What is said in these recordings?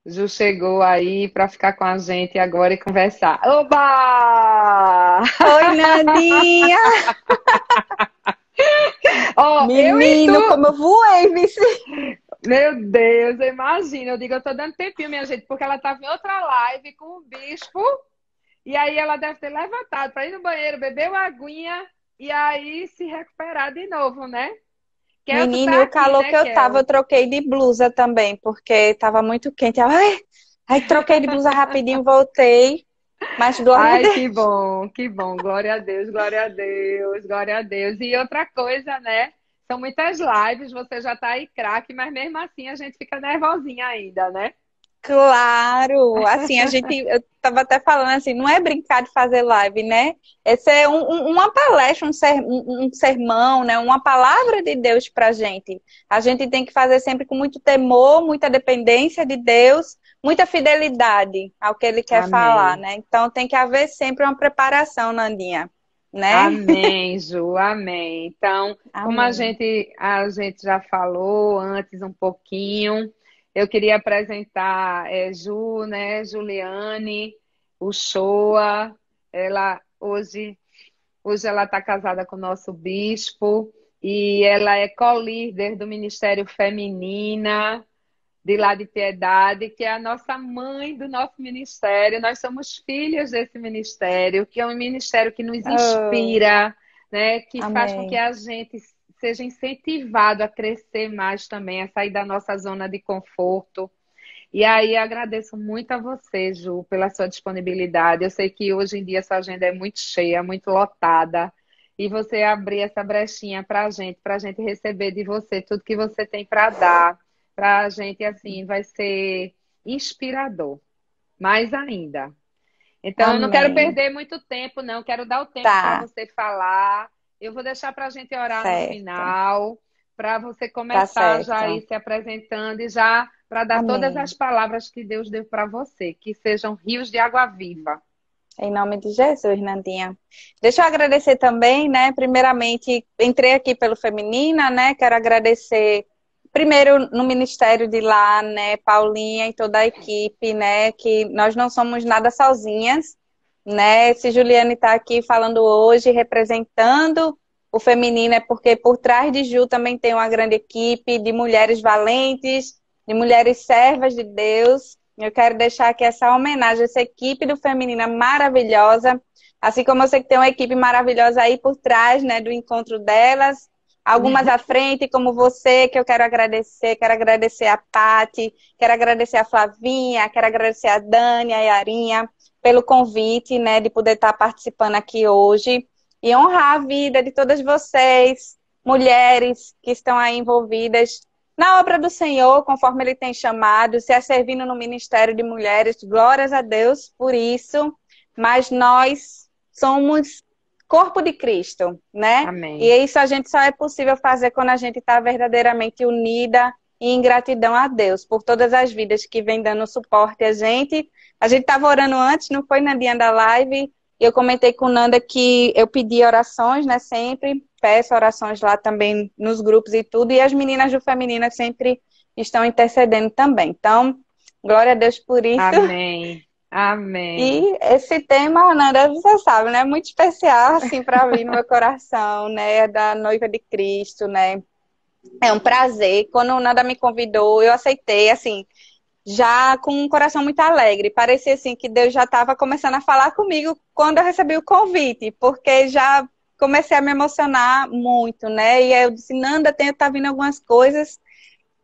Ju chegou aí para ficar com a gente agora e conversar. Oba! Oi, Nandinha! Ó, eu e Menino, tu. como eu voei, vice. Meu Deus, imagina. Eu digo, eu tô dando tempinho, minha gente, porque ela tava em outra live com o bispo e aí ela deve ter levantado para ir no banheiro, beber uma aguinha e aí se recuperar de novo, né? Kelso Menino, e tá o aqui, calor né, que eu tava, eu Kel? troquei de blusa também, porque tava muito quente. Ai, aí troquei de blusa rapidinho, voltei. Mas glória a Ai, Deus. que bom, que bom. Glória a Deus, glória a Deus, glória a Deus. E outra coisa, né? São muitas lives, você já tá aí craque, mas mesmo assim a gente fica nervosinha ainda, né? Claro, assim, eu tava até falando assim, não é brincar de fazer live, né? Esse é uma palestra, um sermão, né? Uma palavra de Deus pra gente. A gente tem que fazer sempre com muito temor, muita dependência de Deus, muita fidelidade ao que Ele quer falar, Amém. né? Então tem que haver sempre uma preparação, Nandinha, né? Amém, Ju, amém. Então, como Amém. a gente já falou antes um pouquinho, eu queria apresentar Ju, né, Juliane, o Shoa. Ela hoje ela está casada com o nosso bispo e ela é co-líder do Ministério Feminina de lá de Piedade, que é a nossa mãe do nosso ministério. Nós somos filhas desse ministério, que é um ministério que nos Oh, inspira, né? Que faz com que amém. a gente seja incentivado a crescer mais também, a sair da nossa zona de conforto. E aí agradeço muito a você, Ju, pela sua disponibilidade. Eu sei que hoje em dia sua agenda é muito cheia, muito lotada. E você abrir essa brechinha para a gente receber de você tudo que você tem para dar, para a gente, assim, vai ser inspirador, mais ainda. Então, eu não quero Amém. perder muito tempo, não. Quero dar o tempo para Tá, você falar. Eu vou deixar para a gente orar no certo. final, para você Tá começar já aí certo. se apresentando e já para dar todas as Amém. palavras que Deus deu para você, que sejam rios de água viva. Em nome de Jesus, Nandinha. Deixa eu agradecer também, né? Primeiramente, entrei aqui pelo Feminina, né? Quero agradecer primeiro no ministério de lá, né? Paulinha e toda a equipe, né? Que nós não somos nada sozinhas, né? Se Juliane está aqui falando hoje, representando o feminino, é porque por trás de Ju também tem uma grande equipe de mulheres valentes, de mulheres servas de Deus. Eu quero deixar aqui essa homenagem a essa equipe do Feminina maravilhosa, assim como eu sei que tem uma equipe maravilhosa aí por trás, né, do encontro delas, algumas à frente, como você, que eu quero agradecer a Pati, quero agradecer a Flavinha, quero agradecer a Dani, a Yarinha, pelo convite, né, de poder estar participando aqui hoje e honrar a vida de todas vocês, mulheres que estão aí envolvidas na obra do Senhor, conforme Ele tem chamado, se é servindo no Ministério de Mulheres, glórias a Deus por isso, mas nós somos corpo de Cristo, né? E Amém. isso a gente só é possível fazer quando a gente está verdadeiramente unida e em gratidão a Deus por todas as vidas que vem dando suporte a gente. A gente estava orando antes, não foi na dia da live, e eu comentei com Nanda que eu pedi orações, né, sempre, peço orações lá também nos grupos e tudo, e as meninas do Feminina sempre estão intercedendo também. Então, glória a Deus por isso. Amém. Amém. E esse tema, Nanda, você sabe, né, é muito especial, assim, para mim, no meu coração, né, da noiva de Cristo, né. É um prazer. Quando Nanda me convidou, eu aceitei, assim, já com um coração muito alegre. Parecia assim que Deus já estava começando a falar comigo quando eu recebi o convite, porque já comecei a me emocionar muito, né? E aí eu disse, Nanda, tá vindo algumas coisas,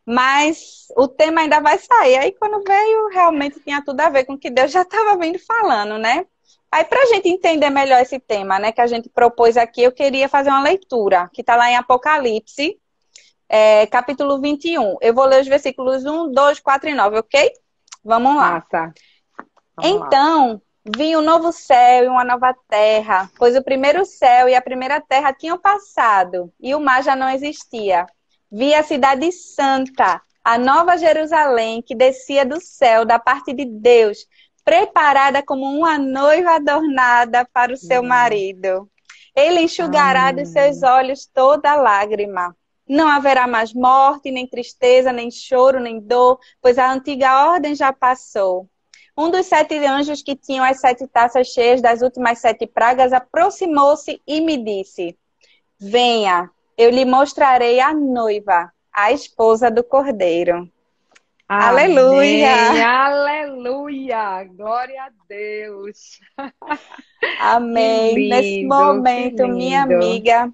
mas o tema ainda vai sair. Aí quando veio, realmente tinha tudo a ver com o que Deus já estava vindo falando, né? Aí, para a gente entender melhor esse tema, né, que a gente propôs aqui, eu queria fazer uma leitura, que está lá em Apocalipse, capítulo 21. Eu vou ler os versículos 1, 2, 4 e 9, ok? Vamos lá. Massa. Vamos lá. Então, vi um novo céu e uma nova terra, pois o primeiro céu e a primeira terra tinham passado, e o mar já não existia. Vi a cidade santa, a nova Jerusalém, que descia do céu, da parte de Deus, preparada como uma noiva adornada para o seu Hum. marido. Ele enxugará dos seus Amém. olhos toda lágrima, Não haverá mais morte, nem tristeza, nem choro, nem dor, pois a antiga ordem já passou. Um dos 7 anjos que tinham as 7 taças cheias das últimas 7 pragas aproximou-se e me disse: Venha, eu lhe mostrarei a noiva, a esposa do Cordeiro. Amém, Aleluia! aleluia, glória a Deus. Amém. Nesse Que momento, minha lindo. amiga,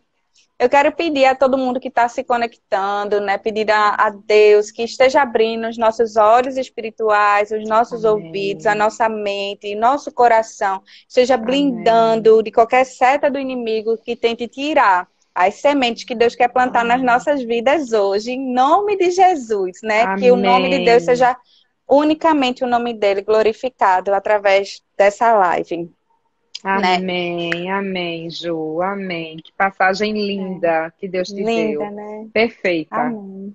eu quero pedir a todo mundo que está se conectando, né? Pedir a Deus que esteja abrindo os nossos olhos espirituais, os nossos ouvidos, a Amém, nossa mente, nosso coração, esteja amém, blindando de qualquer seta do inimigo que tente tirar as sementes que Deus quer plantar nas nossas vidas hoje, em nome de Jesus, né? Que o nome de Deus amém, seja unicamente o nome dele glorificado através dessa live, né? amém, amém, Ju, amém. Que passagem É, linda que Deus te linda, deu. né? Perfeita. Amém.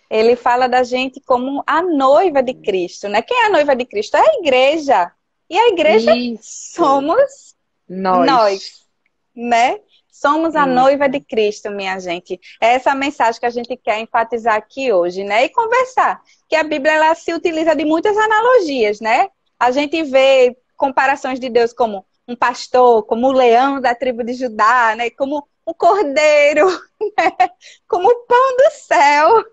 Ele fala da gente como a noiva de Cristo, né? Quem é a noiva de Cristo? É a igreja. E a igreja Isso, somos nós. nós, né? Somos a noiva de Isso. Cristo, minha gente. É essa a mensagem que a gente quer enfatizar aqui hoje, né? E conversar. Que a Bíblia ela se utiliza de muitas analogias, né? A gente vê comparações de Deus como um pastor, como o leão da tribo de Judá, né? Como o cordeiro, né? Como o pão do céu.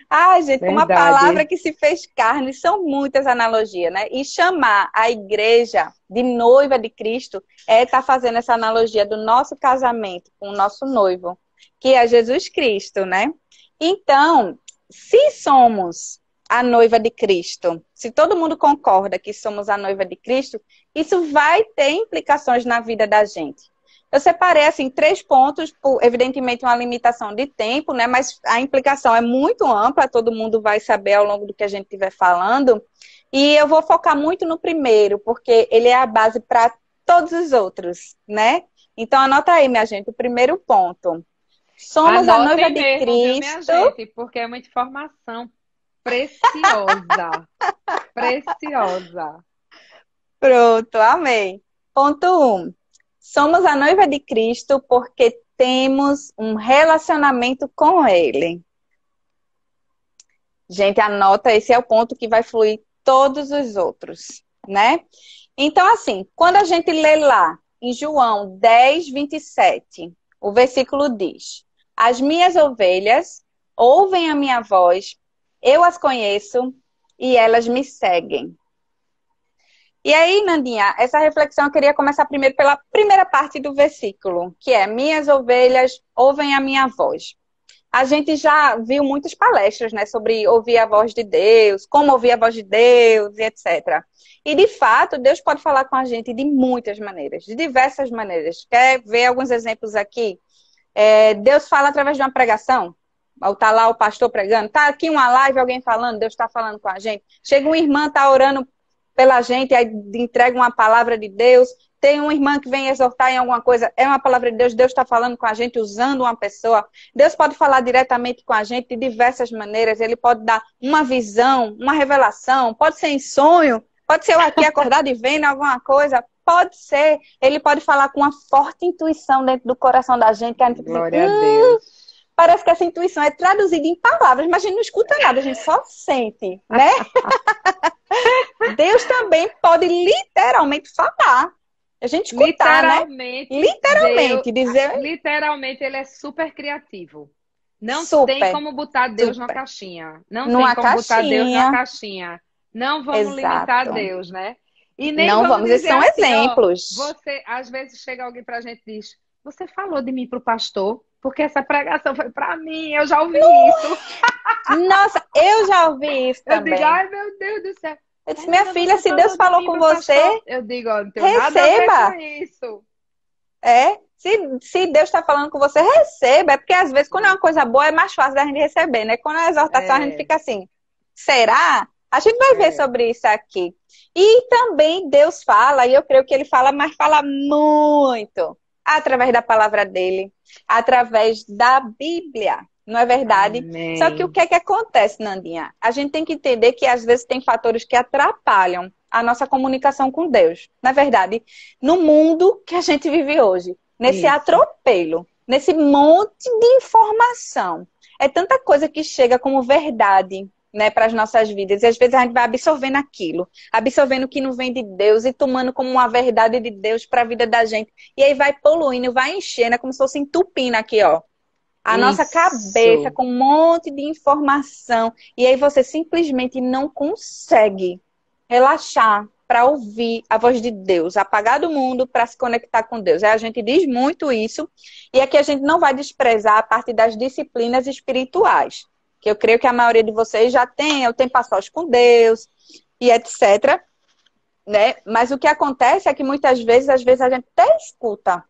Ah, gente, como a palavra Verdade. que se fez carne, são muitas analogias, né? E chamar a igreja de noiva de Cristo é estar fazendo essa analogia do nosso casamento com o nosso noivo, que é Jesus Cristo, né? Então, se somos a noiva de Cristo, se todo mundo concorda que somos a noiva de Cristo, isso vai ter implicações na vida da gente. Eu separei, assim, 3 pontos, por, evidentemente, uma limitação de tempo, né? Mas a implicação é muito ampla, todo mundo vai saber ao longo do que a gente estiver falando. E eu vou focar muito no primeiro, porque ele é a base para todos os outros, né? Então, anota aí, minha gente, o primeiro ponto. Somos a noiva Anotem de mesmo, viu, minha Cristo. gente? Porque é uma informação preciosa. Preciosa. Pronto, amém. Ponto 1. Somos a noiva de Cristo porque temos um relacionamento com Ele. Gente, anota, esse é o ponto que vai fluir todos os outros, né? Então, assim, quando a gente lê lá em João 10:27, o versículo diz: As minhas ovelhas ouvem a minha voz, eu as conheço e elas me seguem. E aí, Nandinha, essa reflexão eu queria começar primeiro pela primeira parte do versículo, que é: Minhas ovelhas ouvem a minha voz. A gente já viu muitas palestras, né, sobre ouvir a voz de Deus, como ouvir a voz de Deus e etc. E, de fato, Deus pode falar com a gente de muitas maneiras, de diversas maneiras. Quer ver alguns exemplos aqui? Deus fala através de uma pregação. Tá lá o pastor pregando, tá aqui uma live, alguém falando, Deus está falando com a gente. Chega uma irmã, tá orando pela gente, aí entrega uma palavra de Deus. Tem uma irmã que vem exortar em alguma coisa, é uma palavra de Deus, Deus está falando com a gente usando uma pessoa. Deus pode falar diretamente com a gente de diversas maneiras, ele pode dar uma visão, uma revelação, pode ser em sonho, pode ser eu aqui acordado e vendo alguma coisa, pode ser, ele pode falar com uma forte intuição dentro do coração da gente, que a gente fica assim, Glória a Deus. parece que essa intuição é traduzida em palavras, mas a gente não escuta nada, a gente só sente, né? Deus também pode literalmente falar. A gente escutar, né? Literalmente, Deus, Literalmente, dizer literalmente ele é super criativo. Não tem super, como botar Deus numa super. caixinha. Não tem Numa como botar Deus numa caixinha. caixinha. Não vamos limitar Exato. Deus, né? E nem Não vamos vamos, esses dizer são assim, ó, exemplos. você, às vezes chega alguém pra gente e diz, você falou de mim pro pastor, porque essa pregação foi pra mim, eu já ouvi isso. Nossa, eu já ouvi isso Eu digo, também. ai meu Deus do céu. Eu disse, minha Fernanda, filha, você se Deus falou de falou mim com pro pastor? você, Eu digo, ó, não tenho nada a ver com receba. isso. Se Deus está falando com você, receba. É porque às vezes, quando é uma coisa boa, é mais fácil da gente receber, né? Quando é uma exortação, a gente É, fica assim, será? A gente vai ver é. sobre isso aqui. E também Deus fala, e eu creio que ele fala, mas fala muito, através da palavra dele, através da Bíblia, não é verdade? Só que o Amém. que é que acontece, Nandinha? A gente tem que entender que às vezes tem fatores que atrapalham a nossa comunicação com Deus. Na verdade, no mundo que a gente vive hoje, nesse Isso. atropelo, nesse monte de informação. É tanta coisa que chega como verdade, né, para as nossas vidas. E às vezes a gente vai absorvendo aquilo, absorvendo o que não vem de Deus e tomando como uma verdade de Deus para a vida da gente. E aí vai poluindo, vai enchendo, é como se fosse entupindo aqui, ó. A nossa cabeça Isso. com um monte de informação. E aí você simplesmente não consegue relaxar para ouvir a voz de Deus, apagar do mundo para se conectar com Deus. Aí a gente diz muito isso. E aqui a gente não vai desprezar a parte das disciplinas espirituais, que eu creio que a maioria de vocês já tem, eu tenho passagem com Deus e etc. Né? Mas o que acontece é que muitas vezes, às vezes a gente até escuta,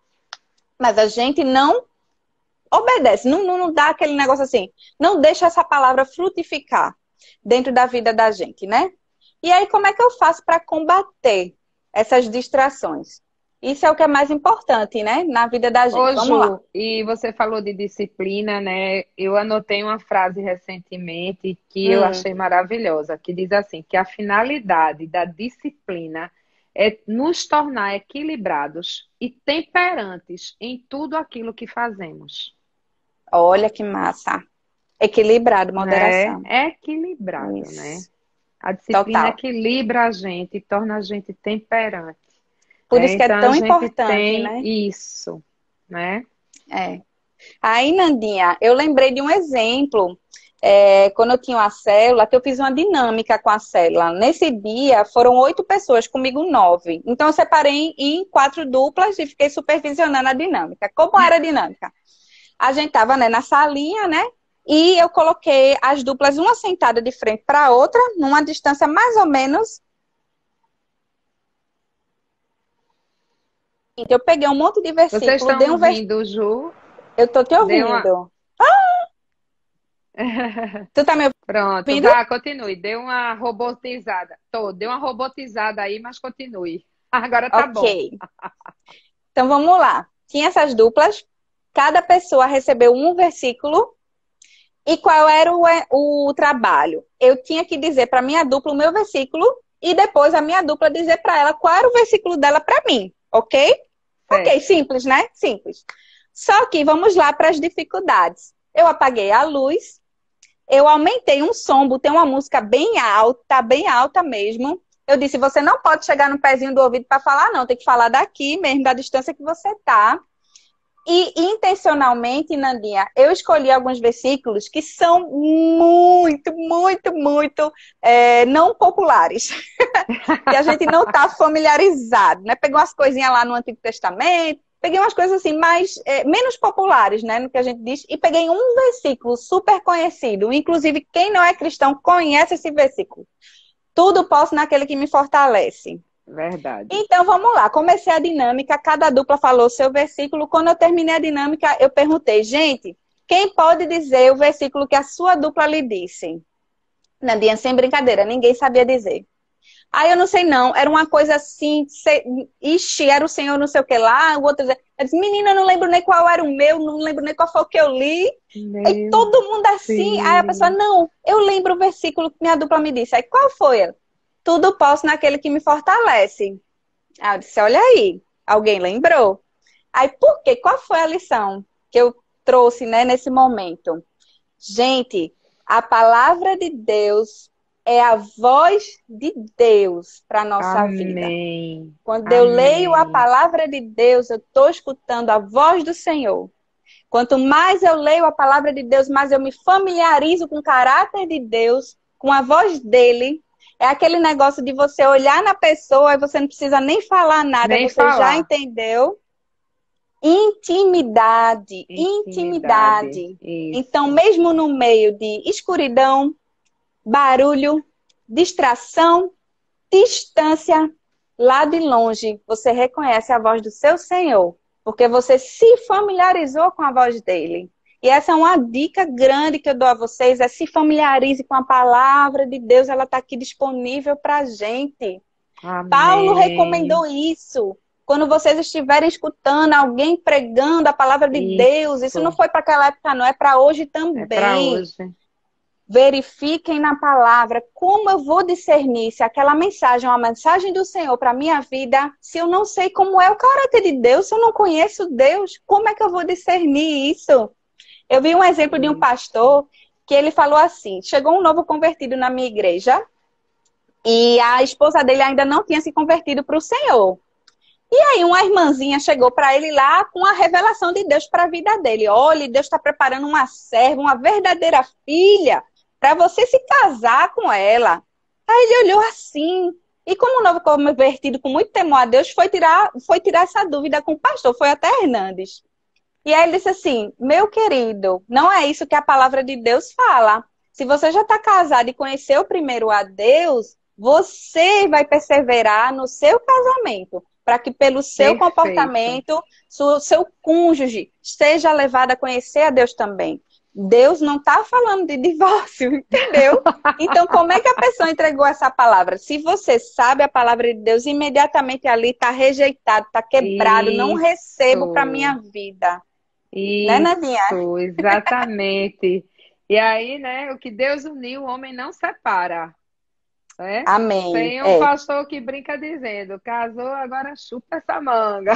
mas a gente não obedece, não dá aquele negócio assim, não deixa essa palavra frutificar dentro da vida da gente, né? E aí, como é que eu faço para combater essas distrações? Isso é o que é mais importante, né? Na vida da gente. Ô, Vamos lá. Ju, e você falou de disciplina, né? Eu anotei uma frase recentemente que eu Hum. achei maravilhosa, que diz assim, que a finalidade da disciplina é nos tornar equilibrados e temperantes em tudo aquilo que fazemos, Olha que massa. Equilibrado, né? moderação. É equilibrado, né? Isso. A disciplina Total. equilibra a gente e torna a gente temperante, Por né? isso que é Então a tão gente importante, tem né? isso, né? É. Aí, Nandinha, eu lembrei de um exemplo, quando eu tinha uma célula, que eu fiz uma dinâmica com a célula. Nesse dia, foram 8 pessoas, comigo 9. Então, eu separei em 4 duplas e fiquei supervisionando a dinâmica. Como era a dinâmica? A gente estava, né, na salinha, né? E eu coloquei as duplas, uma sentada de frente para a outra, numa distância mais ou menos. Eu peguei um monte de Vocês versículo, dei estão um versículo. ouvindo, Ju? Eu tô te Dê uma. ouvindo. Tu tá me Pronto, ouvindo? vá, continue. Dê uma robotizada. Dê uma robotizada aí, mas continue. Agora tá Ok. bom. Então vamos lá. Tinha essas duplas, cada pessoa recebeu um versículo. E qual era o trabalho? Eu tinha que dizer para minha dupla o meu versículo e depois a minha dupla dizer para ela qual era o versículo dela para mim, ok? Ok, Certo. simples, né? Simples. Só que vamos lá para as dificuldades. Eu apaguei a luz, eu aumentei um som, botei uma música bem alta mesmo. Eu disse, você não pode chegar no pezinho do ouvido para falar, não. Tem que falar daqui mesmo, da distância que você tá. E intencionalmente, Nandinha, eu escolhi alguns versículos que são muito não populares. Que a gente não está familiarizado, né? Peguei umas coisinhas lá no Antigo Testamento, peguei umas coisas assim mais menos populares, né? No que a gente diz, e peguei um versículo super conhecido. Inclusive, quem não é cristão conhece esse versículo. Tudo posso naquele que me fortalece. Verdade. Então, vamos lá. Comecei a dinâmica, cada dupla falou seu versículo. Quando eu terminei a dinâmica, eu perguntei, gente, quem pode dizer o versículo que a sua dupla lhe disse? Nandinha, sem brincadeira, ninguém sabia dizer. Aí eu não sei não, era uma coisa assim, ixi, era o Senhor não sei o que lá, o outro dizia, eu disse, menina, eu não lembro nem qual era o meu, não lembro nem qual foi o que eu li. Aí Meu todo mundo assim, aí a pessoa, Deus. não, eu lembro o versículo que minha dupla me disse. Aí qual foi? Ela? Tudo posso naquele que me fortalece. Aí eu disse, olha aí, alguém lembrou? Aí por quê? Qual foi a lição que eu trouxe, né, nesse momento? Gente, a palavra de Deus é a voz de Deus para a nossa vida. Amém. Quando eu leio a Amém. palavra de Deus, eu estou escutando a voz do Senhor. Quanto mais eu leio a palavra de Deus, mais eu me familiarizo com o caráter de Deus, com a voz dele. É aquele negócio de você olhar na pessoa e você não precisa nem falar nada, Nem você já falar. entendeu. Intimidade, Intimidade. intimidade. Então, Isso. mesmo no meio de escuridão, barulho, distração, distância, lá de longe, você reconhece a voz do seu Senhor, porque você se familiarizou com a voz dele. E essa é uma dica grande que eu dou a vocês, é se familiarize com a palavra de Deus, ela está aqui disponível para a gente. Paulo Amém. recomendou isso. Quando vocês estiverem escutando alguém pregando a palavra de Deus, isso não Isso. foi para aquela época, não, é para hoje É para também. hoje. verifiquem na palavra como eu vou discernir se aquela mensagem é uma mensagem do Senhor para a minha vida, se eu não sei como é o caráter de Deus, se eu não conheço Deus, como é que eu vou discernir isso? Eu vi um exemplo de um pastor que ele falou assim, chegou um novo convertido na minha igreja e a esposa dele ainda não tinha se convertido para o Senhor. E aí uma irmãzinha chegou para ele lá com a revelação de Deus para a vida dele. Olha, Deus está preparando uma serva, uma verdadeira filha, para você se casar com ela. Aí ele olhou assim. E como novo convertido, com muito temor a Deus, foi tirar essa dúvida com o pastor, foi até Hernandes. E aí ele disse assim, meu querido, não é isso que a palavra de Deus fala. Se você já está casado e conheceu primeiro a Deus, você vai perseverar no seu casamento, para que pelo seu comportamento, seu cônjuge seja levado a conhecer a Deus também. Deus não está falando de divórcio, entendeu? Então, como é que a pessoa entregou essa palavra? Se você sabe a palavra de Deus, imediatamente ali está rejeitado, está quebrado, não recebo para minha vida. Isso, né, Nadinha? Exatamente. E aí, né, o que Deus uniu, o homem não separa. Né? Amém. Tem um pastor que brinca dizendo, casou, agora chupa essa manga.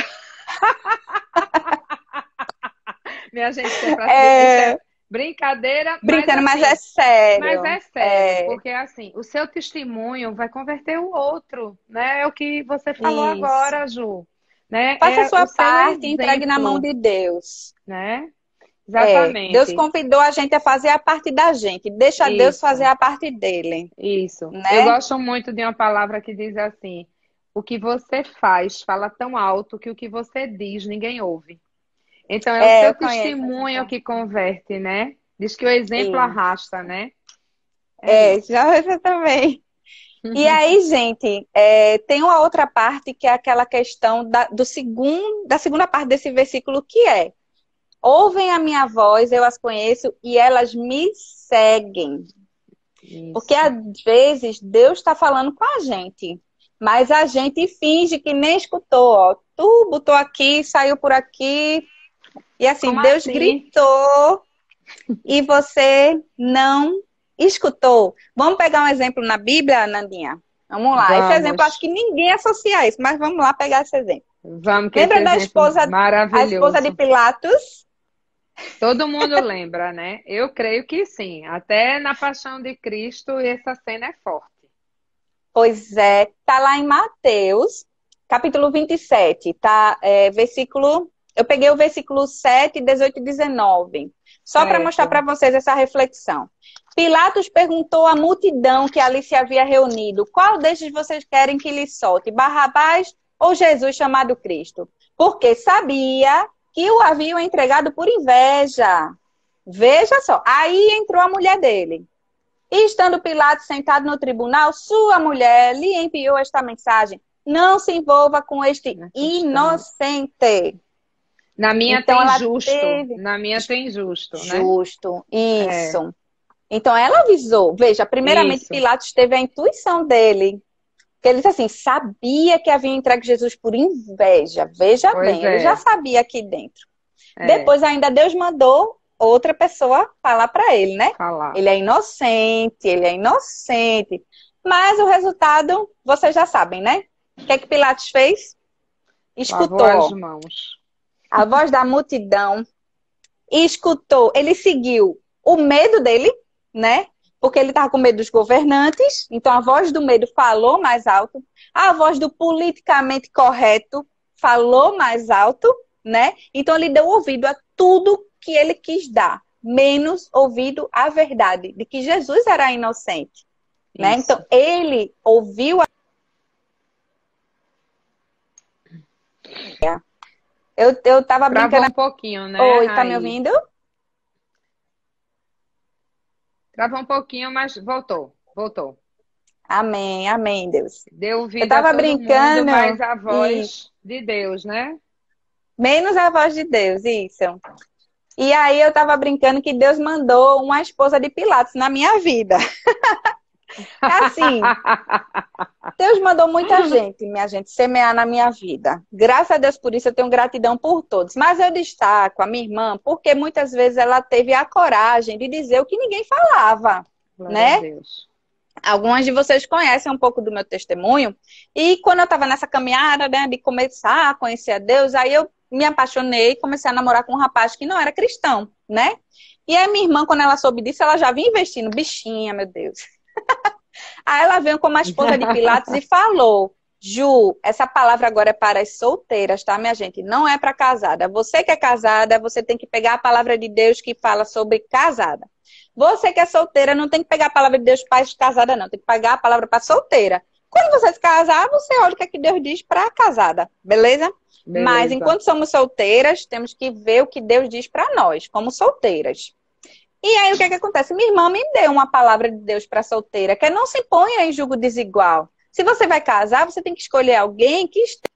Minha gente, sempre brincadeira, brincando, mas é sério. Mas é sério, porque assim, o seu testemunho vai converter o outro, né? É o que você falou agora, Ju. Né? Faça a sua parte e entregue na mão de Deus. Né? Exatamente. Deus convidou a gente a fazer a parte da gente. Deixa Deus fazer a parte dele. Isso. Né? Eu gosto muito de uma palavra que diz assim, o que você faz fala tão alto que o que você diz ninguém ouve. Então, é o seu testemunho que converte, né? Diz que o exemplo arrasta, né? Já também. E aí, gente, tem uma outra parte que é aquela questão da segunda parte desse versículo, que é: ouvem a minha voz, eu as conheço e elas me seguem. Isso. Porque às vezes Deus está falando com a gente, mas a gente finge que nem escutou. Ó. Tu botou aqui, saiu por aqui, e assim, como Deus gritou e você não escutou. Vamos pegar um exemplo na Bíblia, Nandinha? Vamos lá. Esse exemplo, acho que ninguém associa isso, mas vamos lá pegar esse exemplo. Vamos, que lembra da esposa, a esposa de Pilatos? Todo mundo lembra, né? Eu creio que sim. Até na Paixão de Cristo, essa cena é forte. Pois é. Tá lá em Mateus, capítulo 27. Tá, versículo... Eu peguei o versículo 7, 18 e 19. Só para mostrar para vocês essa reflexão. Pilatos perguntou à multidão que ali se havia reunido: qual destes vocês querem que lhe solte? Barrabás ou Jesus chamado Cristo? Porque sabia que o haviam entregado por inveja. Veja só. Aí entrou a mulher dele. E estando Pilatos sentado no tribunal, sua mulher lhe enviou esta mensagem: não se envolva com este inocente. Na minha então, tem justo. Na minha tem justo, né? Justo, isso. Então ela avisou. Veja, primeiramente Pilatos teve a intuição dele. Que ele disse assim, sabia que havia entregue Jesus por inveja. Veja bem, ele já sabia aqui dentro. Depois ainda Deus mandou outra pessoa falar para ele, né? Ele é inocente, ele é inocente. Mas o resultado, vocês já sabem, né? O que é que Pilatos fez? Escutou. Lavou as mãos. A voz da multidão, e escutou, ele seguiu o medo dele, né? Porque ele estava com medo dos governantes, então a voz do medo falou mais alto, a voz do politicamente correto falou mais alto, né? Então ele deu ouvido a tudo que ele quis dar, menos ouvido à verdade, de que Jesus era inocente, né? Então ele ouviu Eu tava brincando... Travou um pouquinho, né? Oi, tá me ouvindo? Travou um pouquinho, mas voltou. Amém, amém, Deus. Deu vida eu tava a todo brincando, mundo, mas a voz de Deus, né? Menos a voz de Deus, isso. E aí eu tava brincando que Deus mandou uma esposa de Pilatos na minha vida. Assim, Deus mandou muita gente, minha gente, semear na minha vida. Graças a Deus por isso, eu tenho gratidão por todos. Mas eu destaco a minha irmã, porque muitas vezes ela teve a coragem de dizer o que ninguém falava. Glória a né? Deus. Algumas de vocês conhecem um pouco do meu testemunho. E quando eu estava nessa caminhada, né, de começar a conhecer a Deus, aí eu me apaixonei e comecei a namorar com um rapaz que não era cristão, né? E a minha irmã, quando ela soube disso, ela já vinha investindo, bichinha, meu Deus. Aí ela veio como a esposa de Pilatos e falou: Ju, essa palavra agora é para as solteiras, tá, minha gente? Não é para casada. Você que é casada, você tem que pegar a palavra de Deus que fala sobre casada. Você que é solteira, não tem que pegar a palavra de Deus para casada, não. Tem que pegar a palavra para solteira. Quando você se casar, você olha o que é que Deus diz para casada, beleza? Mas Beleza. enquanto somos solteiras, temos que ver o que Deus diz para nós, como solteiras. E aí, o que é que acontece? Minha irmã me deu uma palavra de Deus para solteira, que é não se ponha em julgo desigual. Se você vai casar, você tem que escolher alguém que esteja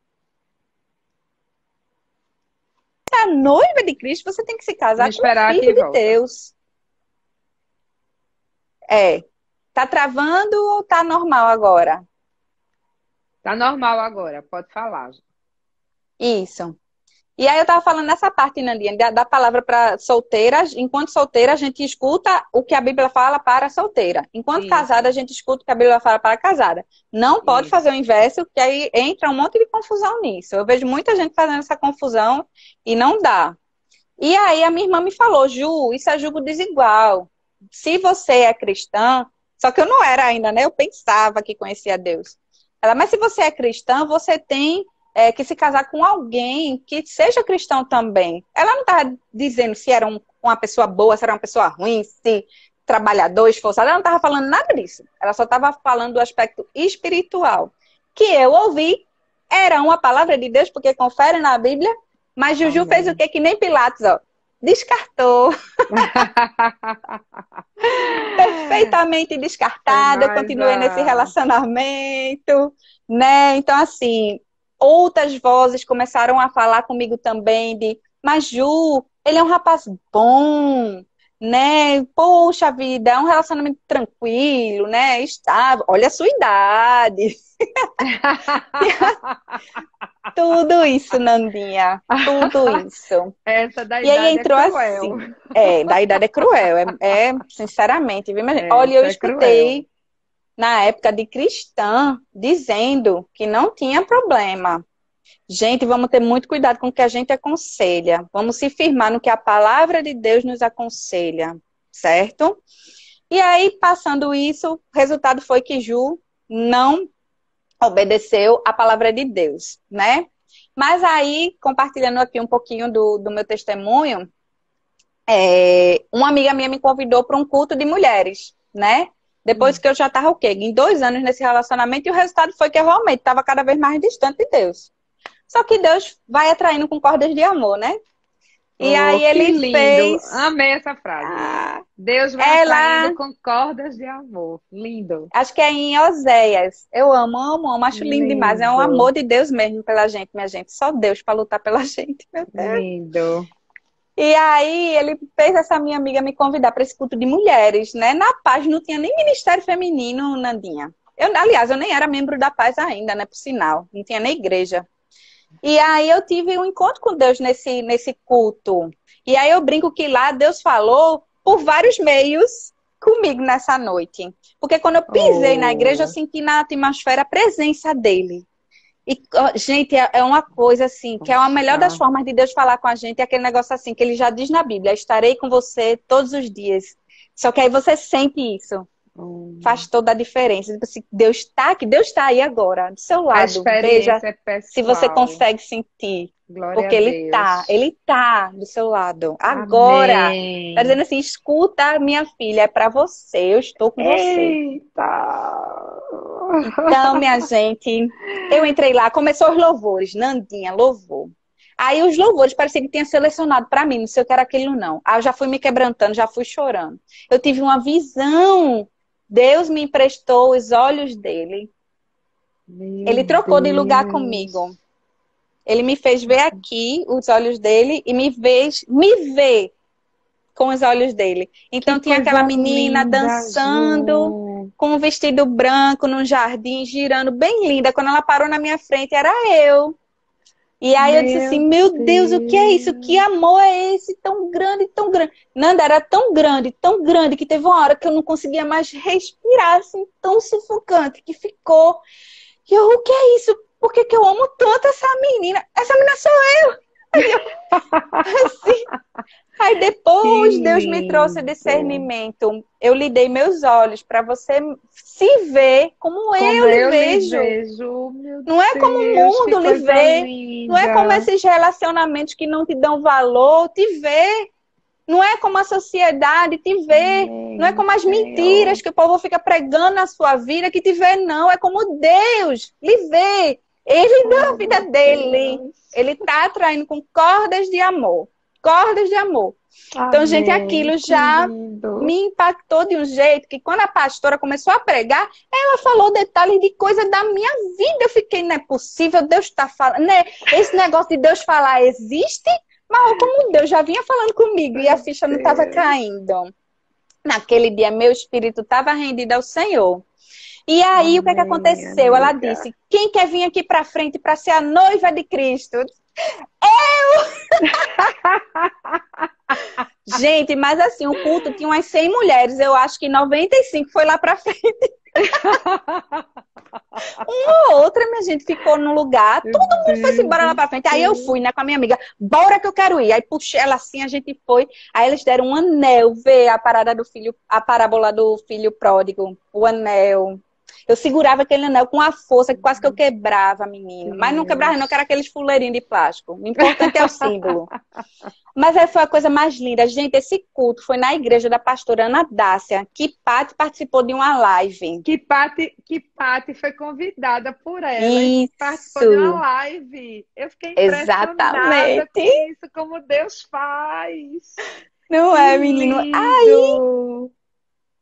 noiva de Cristo, você tem que se Vamos casar com um esperar filho que de volta. Deus. É. Tá travando ou tá normal agora? Tá normal agora, pode falar. Isso. E aí eu tava falando nessa parte, Nandinha, da palavra para solteira. Enquanto solteira, a gente escuta o que a Bíblia fala para solteira. Enquanto casada, a Isso, gente escuta o que a Bíblia fala para casada. Não pode fazer o isso. inverso, que aí entra um monte de confusão nisso. Eu vejo muita gente fazendo essa confusão e não dá. E aí a minha irmã me falou: Ju, isso é julgo desigual. Se você é cristã, só que eu não era ainda, né? Eu pensava que conhecia Deus. Ela, mas se você é cristã, você tem que se casar com alguém que seja cristão também. Ela não estava dizendo se era uma pessoa boa, se era uma pessoa ruim, se trabalhador, esforçado. Ela não estava falando nada disso. Ela só estava falando do aspecto espiritual. Que eu ouvi, era uma palavra de Deus, porque confere na Bíblia, mas Juju fez o Amém. quê? Que nem Pilatos, ó. Descartou. Perfeitamente Foi descartada. Eu mais continuei nesse a. relacionamento, né? Então, assim, outras vozes começaram a falar comigo também mas Ju, ele é um rapaz bom, né? Poxa vida, é um relacionamento tranquilo, né? Estável. Olha a sua idade. Tudo isso, Nandinha. Tudo isso. Essa da E aí idade é entrou cruel. assim. Da idade é cruel. Sinceramente, viu, minha gente? Olha, eu Essa é cruel. escutei na época de cristã dizendo que não tinha problema. Gente, vamos ter muito cuidado com o que a gente aconselha. Vamos se firmar no que a palavra de Deus nos aconselha, certo? E aí, passando isso, o resultado foi que Ju não obedeceu a palavra de Deus, né? Mas aí, compartilhando aqui um pouquinho do meu testemunho, uma amiga minha me convidou para um culto de mulheres, né? Depois Hum. que eu já estava o quê? Em 2 anos nesse relacionamento, e o resultado foi que eu realmente estava cada vez mais distante de Deus. Só que Deus vai atraindo com cordas de amor, né? E Oh, aí que ele lindo. fez Amei essa frase. ah, Deus vai atraindo ela, com cordas de amor. Lindo. acho que é em Oséias. Eu amo, amo, amo, acho lindo demais. É um Lindo. amor de Deus mesmo pela gente, minha gente. Só Deus para lutar pela gente, meu Deus. Lindo. E aí ele fez essa minha amiga me convidar para esse culto de mulheres, né? Na Paz não tinha nem ministério feminino, Nandinha. Aliás, eu nem era membro da Paz ainda, né? Por sinal. Não tinha nem igreja. E aí eu tive um encontro com Deus nesse culto. E aí eu brinco que lá Deus falou por vários meios comigo nessa noite. Porque quando eu pisei na igreja, eu Oh, senti na atmosfera a presença dele. E, ó, gente, é uma coisa assim, que é a melhor das poxa. formas de Deus falar com a gente, é aquele negócio assim, que ele já diz na Bíblia, estarei com você todos os dias. Só que aí você sente isso. Faz Hum. toda a diferença. Tipo assim, Deus está aqui, Deus está aí agora, do seu A lado. Veja experiência é se você pessoal. consegue sentir. Glória a Porque Deus. ele tá do seu lado. Agora, tá Amém. dizendo assim, escuta, minha filha, é para você, eu estou com você. Eita! Então, minha gente, eu entrei lá, começou os louvores, Nandinha, louvor. Aí os louvores parecia que tinha selecionado para mim, não sei o que era aquilo não. Aí eu já fui me quebrantando, já fui chorando. Eu tive uma visão. Deus me emprestou os olhos dele. Meu Ele trocou de lugar Deus. comigo. Ele me fez ver aqui os olhos dele e me fez me ver com os olhos dele. Que Então tinha aquela coisa menina linda, dançando Ju. com um vestido branco no jardim, girando bem linda. Quando ela parou na minha frente, era eu. E aí eu disse assim, Meu meu Deus, o que é isso? Que Deus. amor é esse? Tão grande, tão grande. Nanda, era tão grande, que teve uma hora que eu não conseguia mais respirar, assim, tão sufocante, que ficou. E eu, o que é isso? Por que que eu amo tanto essa menina? Essa menina sou eu. Aí eu, assim, aí Que depois Deus me trouxe lindo. discernimento. Eu lhe dei meus olhos para você se ver como Como eu lhe eu lhe vejo. vejo, meu Não é como o Deus, que mundo lhe coisa vê. Não é como linda. esses relacionamentos que não te dão valor, te vê. Não é como a sociedade te vê. Não é Amém, como as mentiras Senhor. que o povo fica pregando na sua vida que te vê, não. É como Deus lhe vê. Ele dá a Oh, vida meu dele. Deus. Ele está atraindo com cordas de amor. Cordas de amor. Então, gente, Amém, aquilo que já me lindo. impactou de um jeito que quando a pastora começou a pregar, ela falou detalhes de coisa da minha vida. Eu fiquei, não é possível, Deus está falando, né? Esse negócio de Deus falar existe? Mas olha como Deus já vinha falando comigo e a Meu ficha não estava Deus. caindo. Naquele dia, meu espírito estava rendido ao Senhor. E aí, o que é que Amém, aconteceu? Ela amiga. disse: quem quer vir aqui para frente para ser a noiva de Cristo? Gente, mas assim, o culto tinha umas 100 mulheres. Eu acho que 95 foi lá para frente. Uma ou outra, minha gente ficou no lugar. Meu Todo mundo foi Deus embora lá do para frente. Aí eu céu. fui, né, com a minha amiga. Bora que eu quero ir. Aí puxei ela assim, a gente foi. Aí eles deram um anel, ver a parada do filho, a parábola do filho pródigo. O anel. Eu segurava aquele anel com a força que quase que eu quebrava, menina. Mas não quebrava, não, que era Deus. aqueles fuleirinhos de plástico. O importante é o símbolo. Mas aí foi a coisa mais linda. Gente, esse culto foi na igreja da pastora Ana Dácia, que Paty participou de uma live. Que Pati foi convidada por ela e participou de uma Isso, live. Eu fiquei impressionada exatamente. com isso, como Deus faz. Não Que é, menino? lindo!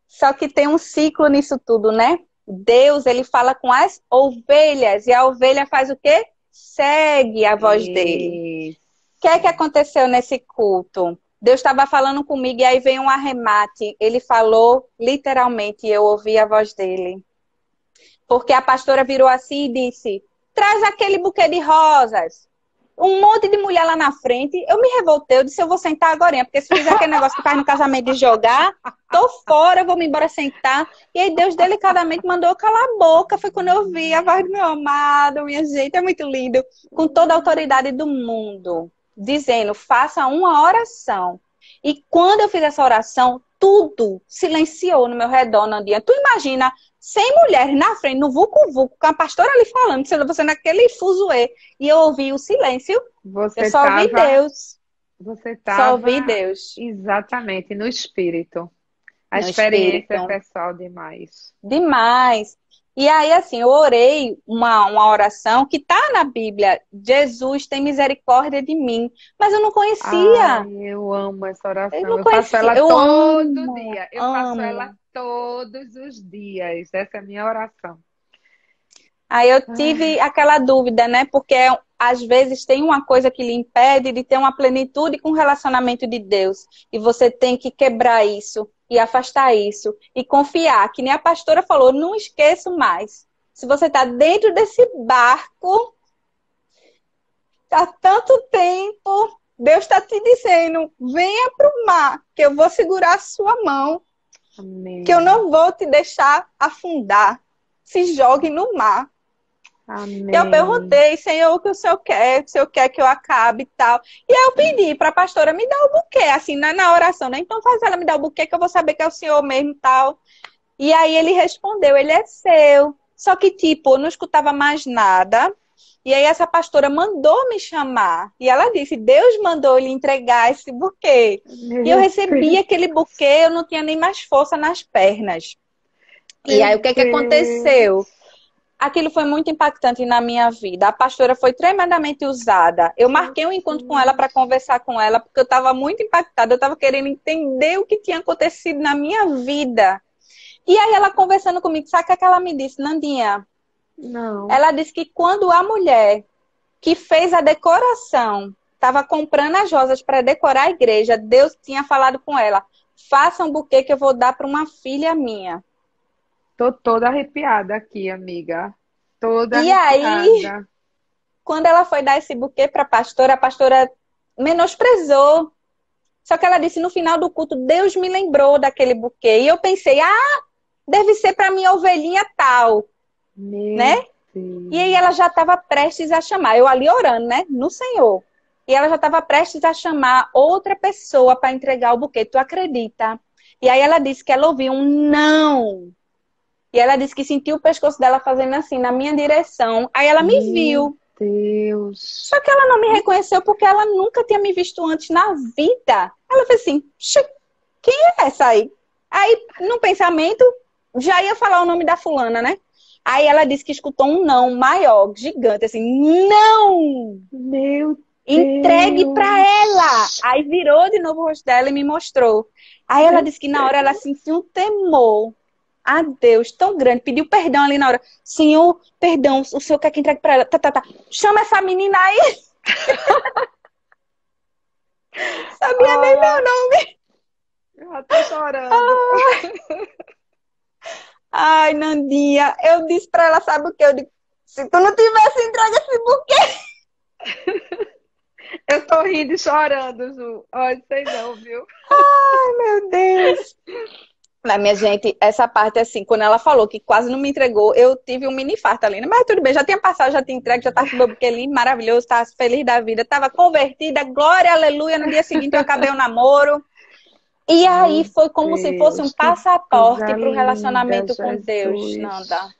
Só que tem um ciclo nisso tudo, né? Deus, ele fala com as ovelhas, e a ovelha faz o quê? Segue a voz dele. O que é que Isso. aconteceu nesse culto? Deus estava falando comigo e aí veio um arremate. Ele falou literalmente, e eu ouvi a voz dele. Porque a pastora virou assim e disse: traz aquele buquê de rosas. Um monte de mulher lá na frente. Eu me revoltei, eu disse: eu vou sentar agora, porque se fizer aquele negócio que faz no casamento de jogar, tô fora, eu vou me embora sentar. E aí Deus delicadamente mandou eu calar a boca. Foi quando eu vi a voz do meu amado, minha gente, é muito lindo. Com toda a autoridade do mundo, dizendo: faça uma oração. E quando eu fiz essa oração, tudo silenciou no meu redor, Nandinha. Tu imagina 100 mulheres na frente, no vucu-vucu, com a pastora ali falando, sendo você naquele fuzuê. E eu ouvi o silêncio. Eu Você só ouvi estava, Deus. você Só ouvi estava Deus exatamente no espírito. A no experiência é espírito. pessoal demais. Demais. E aí, assim, eu orei uma oração que está na Bíblia. Jesus tem misericórdia de mim. Mas eu não Ai, conhecia. eu amo essa Eu oração. não Eu faço conhecia. ela Eu todo amo, dia. Eu faço ela amo. todos os dias. Essa é a minha oração. Aí eu tive Ai, aquela dúvida, né? Porque às vezes tem uma coisa que lhe impede de ter uma plenitude com o relacionamento de Deus. E você tem que quebrar isso e afastar isso e confiar, que nem a pastora falou, não esqueço mais. Se você está dentro desse barco há tanto tempo, Deus está te dizendo, venha para o mar, que eu vou segurar a sua mão, que eu amém. não vou te deixar afundar. Se jogue no mar. Eu Amém. perguntei, Senhor, o que o Senhor quer? O Senhor quer que eu acabe e tal. E aí eu pedi para a pastora me dar o buquê, assim, na oração, né? Então faz ela me dar o buquê que eu vou saber que é o Senhor mesmo e tal. E aí ele respondeu, ele é seu. Só que, tipo, eu não escutava mais nada. E aí essa pastora mandou me chamar. E ela disse, Deus mandou lhe entregar esse buquê. E eu Meu recebi Deus. aquele buquê, eu não tinha nem mais força nas pernas. E Meu aí o que é que aconteceu? Deus. Aquilo foi muito impactante na minha vida. A pastora foi tremendamente usada. Eu marquei um encontro com ela para Jesus. conversar com ela, porque eu estava muito impactada. Eu estava querendo entender o que tinha acontecido na minha vida. E aí ela conversando comigo, sabe o que ela me disse? Nandinha, Não. ela disse que quando a mulher que fez a decoração estava comprando as rosas para decorar a igreja, Deus tinha falado com ela, faça um buquê que eu vou dar para uma filha minha. Tô toda arrepiada aqui, amiga. Toda E aí arrepiada. quando ela foi dar esse buquê para a pastora menosprezou. Só que ela disse, no final do culto, Deus me lembrou daquele buquê. E eu pensei, deve ser para minha ovelhinha tal, né? Meu Deus. E aí ela já estava prestes a chamar, eu ali orando, né? No Senhor. E ela já estava prestes a chamar outra pessoa para entregar o buquê. Tu acredita? E aí ela disse que ela ouviu um não. E ela disse que sentiu o pescoço dela fazendo assim, na minha direção. Aí ela me viu. Deus. Só que ela não me reconheceu porque ela nunca tinha me visto antes na vida. Ela fez assim, quem é essa aí? Aí, no pensamento, já ia falar o nome da fulana, né? Aí ela disse que escutou um não maior, gigante, assim, não! Meu Entregue Deus. pra ela! Aí virou de novo o rosto dela e me mostrou. Aí ela disse que na hora ela sentiu um temor a Deus tão grande, pediu perdão ali na hora. Senhor, perdão, o senhor quer que entregue pra ela? Tá. Chama essa menina aí! Sabia nem meu nome. Eu já tô chorando. Ai, Nandinha, eu disse pra ela, sabe o que? Eu disse, se tu não tivesse entregue esse buquê. Eu tô rindo e chorando, Ju. Olha, sei não, viu? Ai, meu Deus. Mas, minha gente, essa parte, assim, quando ela falou que quase não me entregou, eu tive um mini infarto ali, né? Mas tudo bem, já tinha passado, já tinha entregue, já tava com o meu buquê ali, maravilhoso, tava feliz da vida, tava convertida, glória, aleluia. No dia seguinte eu acabei o namoro. E aí foi como se fosse um passaporte para o relacionamento com Deus, Nanda.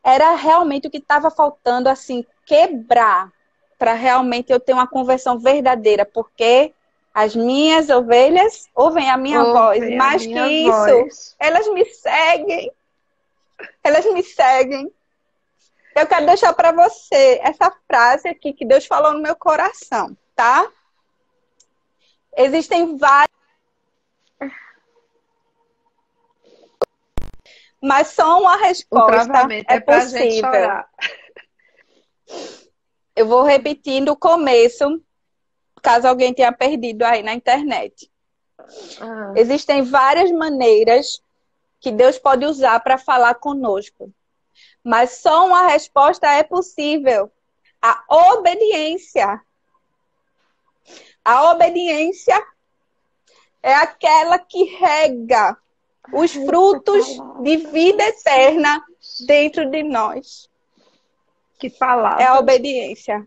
Era realmente o que estava faltando, assim, quebrar, para realmente eu ter uma conversão verdadeira, porque as minhas ovelhas ouvem a minha voz, mais que isso, elas me seguem. Elas me seguem. Eu quero deixar para você essa frase aqui que Deus falou no meu coração, tá? Existem vários, mas só uma resposta é pra gente possível. chorar. Eu vou repetindo o começo, caso alguém tenha perdido aí na internet. Existem várias maneiras que Deus pode usar para falar conosco, mas só uma resposta é possível: a obediência. A obediência é aquela que rega os frutos de vida eterna dentro de nós. Que palavra. É a obediência.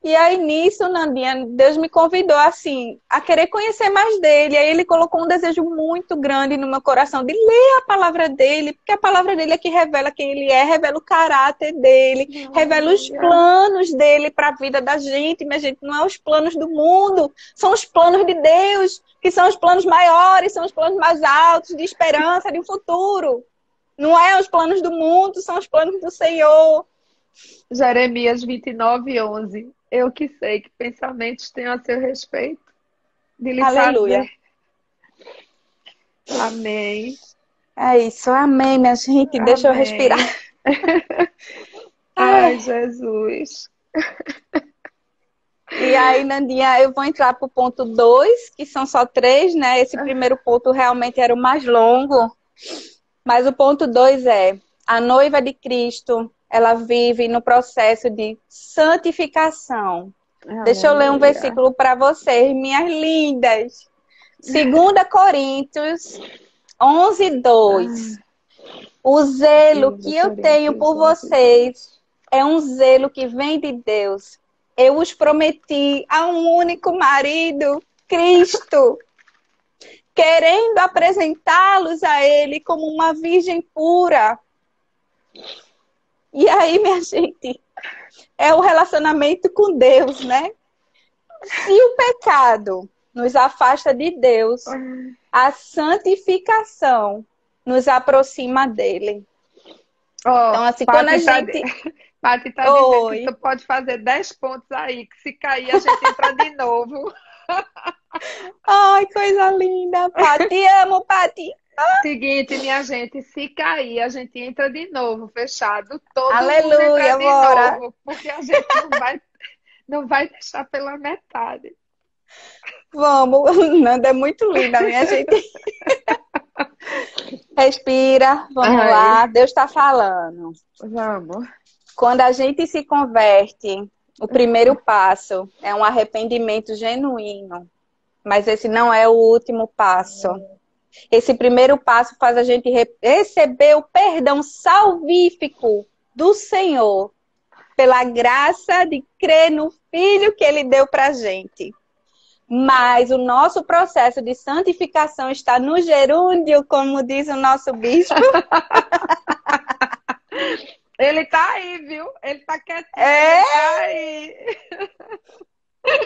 E aí, nisso, Nandinha, Deus me convidou, assim, a querer conhecer mais dele. Aí ele colocou um desejo muito grande no meu coração de ler a palavra dele, porque a palavra dele é que revela quem ele é, revela o caráter dele, revela os planos dele para a vida da gente. Minha gente, não é os planos do mundo, são os planos de Deus, que são os planos maiores, são os planos mais altos, de esperança, de um futuro. Não é os planos do mundo, são os planos do Senhor. Jeremias 29:11. Eu que sei que pensamentos tenho a seu respeito. De lhe Aleluia. fazer. Amém. É isso, amém, minha gente. Amém. Deixa eu respirar. Ai, Jesus. E aí, Nandinha, eu vou entrar para o ponto 2, que são só 3, né? Esse primeiro ponto realmente era o mais longo. Mas o ponto 2 é: a noiva de Cristo, ela vive no processo de santificação. Aleluia. Deixa eu ler um versículo para vocês, minhas lindas. 2 Coríntios 11:2. O zelo que eu tenho por vocês é um zelo que vem de Deus. Eu os prometi a um único marido, Cristo, querendo apresentá-los a Ele como uma virgem pura. E aí, minha gente, é o relacionamento com Deus, né? Se o pecado nos afasta de Deus, a santificação nos aproxima dele. Então, assim, quando a gente... Pati tá dizendo que tu pode fazer 10 pontos aí, que se cair a gente entra de novo. Ai, coisa linda, Pati. Amo, Pati. Seguinte, minha gente, se cair, a gente entra de novo, fechado. Todo Aleluia, mundo entra de bora. novo, porque a gente não vai deixar pela metade. Vamos, Nanda é muito linda, minha gente. Respira, vamos lá. Deus está falando. Vamos. Quando a gente se converte, o primeiro passo é um arrependimento genuíno. Mas esse não é o último passo. Esse primeiro passo faz a gente receber o perdão salvífico do Senhor, pela graça de crer no Filho que Ele deu pra gente. Mas o nosso processo de santificação está no gerúndio, como diz o nosso bispo. Ele tá aí, viu? Ele tá quietinho, ele tá aí.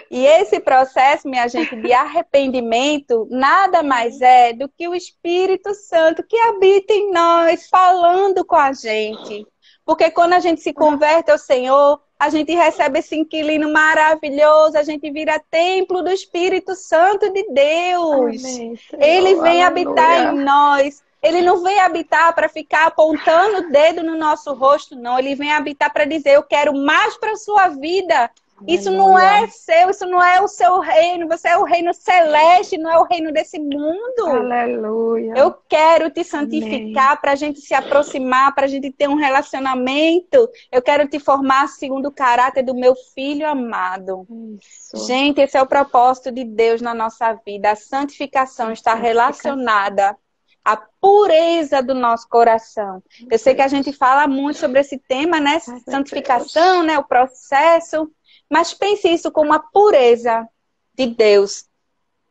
E esse processo, minha gente, de arrependimento, nada mais é do que o Espírito Santo que habita em nós, falando com a gente. Porque quando a gente se converte ao Senhor, a gente recebe esse inquilino maravilhoso, a gente vira templo do Espírito Santo de Deus. Amém, Senhor. Ele vem Aleluia. habitar em nós. Ele não vem habitar para ficar apontando o dedo no nosso rosto, não. Ele vem habitar para dizer, eu quero mais para a sua vida. Isso não é seu, isso não é o seu reino. Você é o reino celeste, não é o reino desse mundo. Aleluia. Eu quero te santificar para a gente se aproximar, para a gente ter um relacionamento. Eu quero te formar segundo o caráter do meu filho amado. Isso. Gente, esse é o propósito de Deus na nossa vida. A santificação está relacionada à pureza do nosso coração. Eu sei que a gente fala muito sobre esse tema, né? Santificação, né? O processo. Mas pense isso como a pureza de Deus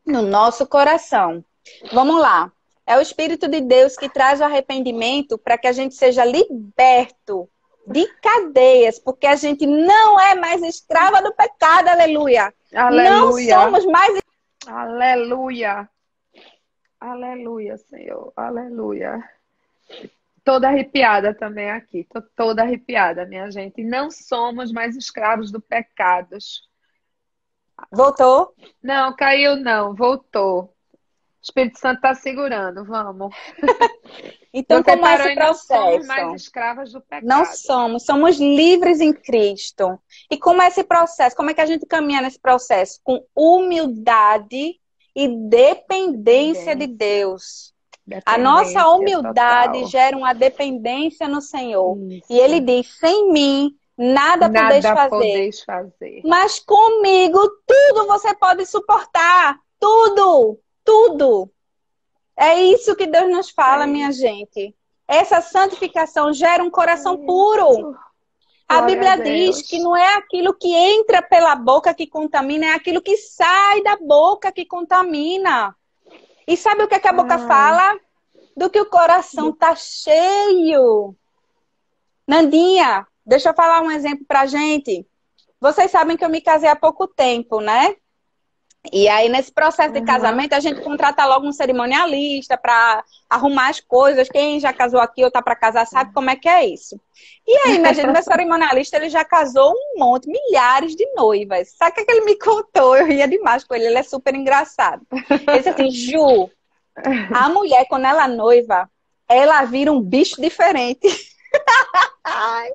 no nosso coração. Vamos lá. É o Espírito de Deus que traz o arrependimento para que a gente seja liberto de cadeias, porque a gente não é mais escrava do pecado, aleluia. Aleluia. Não somos mais... Aleluia. Aleluia, Senhor. Aleluia. Toda arrepiada também aqui. Tô toda arrepiada, minha gente. Não somos mais escravos do pecado. Voltou? Não, caiu não. Voltou. O Espírito Santo está segurando. Vamos. Então, Você como é parou esse e não somos mais processo? escravas do pecado. Não somos livres em Cristo. E como é esse processo? Como é que a gente caminha nesse processo? Com humildade e dependência de Deus. A nossa humildade total. gera uma dependência no Senhor. Isso. E Ele diz, sem mim, nada podeis fazer. Mas comigo, tudo você pode suportar. Tudo, tudo. É isso que Deus nos fala, minha gente. Essa santificação gera um coração puro. A Bíblia diz que não é aquilo que entra pela boca que contamina, é aquilo que sai da boca que contamina. E sabe o que, a boca fala? Do que o coração tá cheio. Nandinha, deixa eu falar um exemplo pra gente. Vocês sabem que eu me casei há pouco tempo, né? E aí, nesse processo de casamento, a gente contrata logo um cerimonialista para arrumar as coisas. Quem já casou aqui ou tá para casar sabe como é que é isso. E aí, imagina, meu cerimonialista, ele já casou um monte, milhares de noivas. Sabe o que ele me contou? Eu ria demais com ele, ele é super engraçado. Ele disse assim, Ju, a mulher, quando ela noiva, ela vira um bicho diferente. Ai.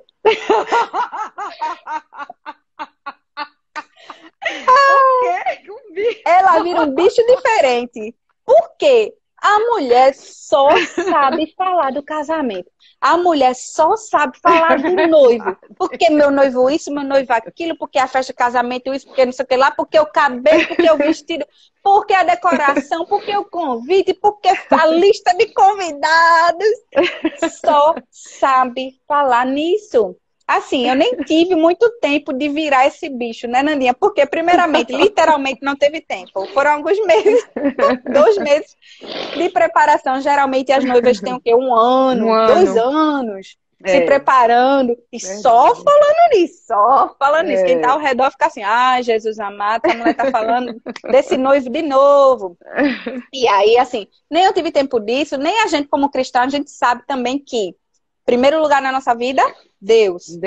Ela vira um bicho diferente. Por quê? A mulher só sabe falar do casamento. A mulher só sabe falar do noivo. Porque meu noivo isso, meu noivo aquilo, porque a festa de casamento isso, porque não sei o que lá, porque o cabelo, porque o vestido, porque a decoração, porque o convite, porque a lista de convidados. Só sabe falar nisso. Assim, eu nem tive muito tempo de virar esse bicho, né, Nandinha? Porque, primeiramente, literalmente não teve tempo. Foram alguns meses, 2 meses de preparação. Geralmente as noivas têm o quê? 1 ano, 2 anos, se preparando. E só falando nisso, Quem tá ao redor fica assim, ai, Jesus amado, a mulher tá falando desse noivo de novo. E aí, assim, nem eu tive tempo disso, nem a gente como cristão, a gente sabe também que primeiro lugar na nossa vida, Deus.